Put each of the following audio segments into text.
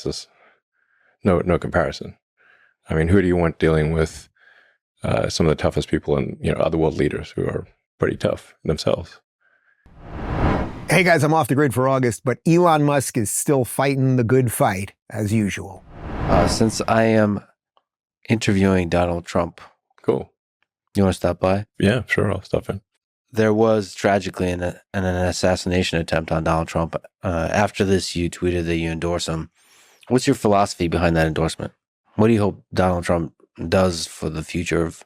This is no comparison. I mean, who do you want dealing with some of the toughest people and other world leaders who are pretty tough themselves? Hey guys, I'm off the grid for August, but Elon Musk is still fighting the good fight as usual. Since I am interviewing Donald Trump, Cool. you want to stop by? Yeah, sure. I'll stop in. There was tragically an assassination attempt on Donald Trump. After this, you tweeted that you endorse him. What's your philosophy behind that endorsement? What do you hope Donald Trump does for the future of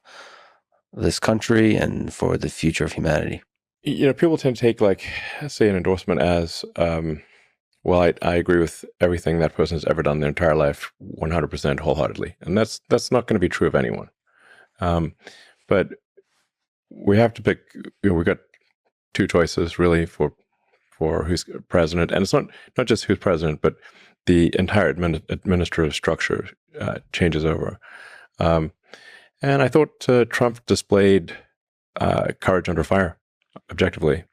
this country and for the future of humanity? People tend to take, like, say, an endorsement as, well, I agree with everything that person has ever done their entire life 100% wholeheartedly. And that's not going to be true of anyone. But we have to pick, we've got two choices really for who's president. And it's not just who's president, but the entire administrative structure changes over. And I thought Trump displayed courage under fire, objectively.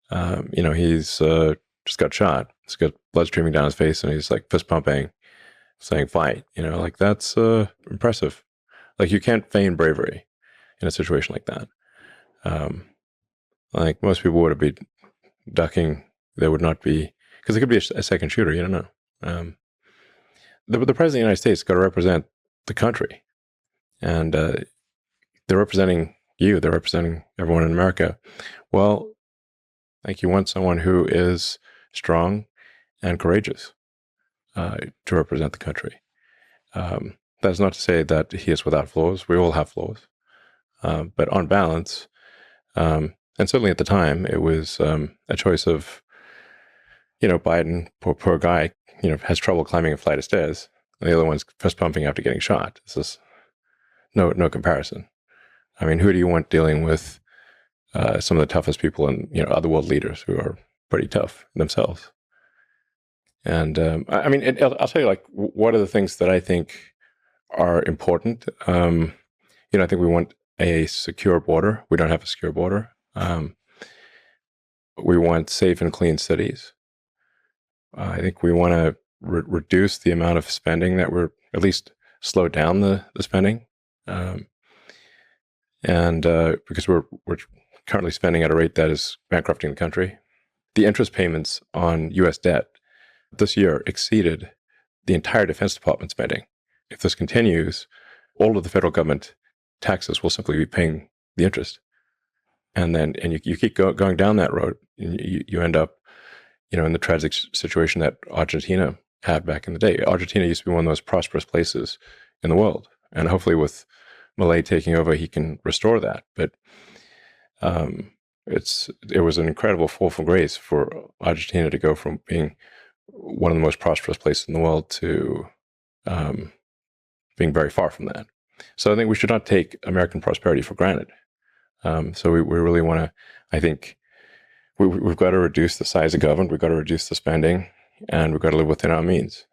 He's just got shot. He's got blood streaming down his face, and he's like fist pumping, saying "fight." Like that's impressive. Like you can't feign bravery in a situation like that. Like most people would be ducking. There would not be, because it could be a second shooter. You don't know. The president of the United States got to represent the country, and they're representing you. They're representing everyone in America. Well, like you want someone who is strong and courageous to represent the country. That's not to say that he is without flaws. We all have flaws. But on balance, and certainly at the time, it was a choice of, Biden, poor guy, has trouble climbing a flight of stairs. And the other one's fist pumping after getting shot. This is no comparison. I mean, who do you want dealing with some of the toughest people and, other world leaders who are pretty tough themselves? And I'll tell you, like, what are the things that I think are important? I think we want a secure border. We don't have a secure border. We want safe and clean cities. I think we want to reduce the amount of spending that we're, at least slow down the spending. Because we're currently spending at a rate that is bankrupting the country. The interest payments on U.S. debt this year exceeded the entire Defense Department spending. If this continues, all of the federal government taxes will simply be paying the interest. And you keep going down that road, and you end up, in the tragic situation that Argentina had back in the day. Argentina used to be one of the most prosperous places in the world. And hopefully with Milei taking over, he can restore that. But it was an incredible fall from grace for Argentina to go from being one of the most prosperous places in the world to being very far from that. So I think we should not take American prosperity for granted. So we really want to, I think, we've got to reduce the size of government, we've got to reduce the spending, and we've got to live within our means.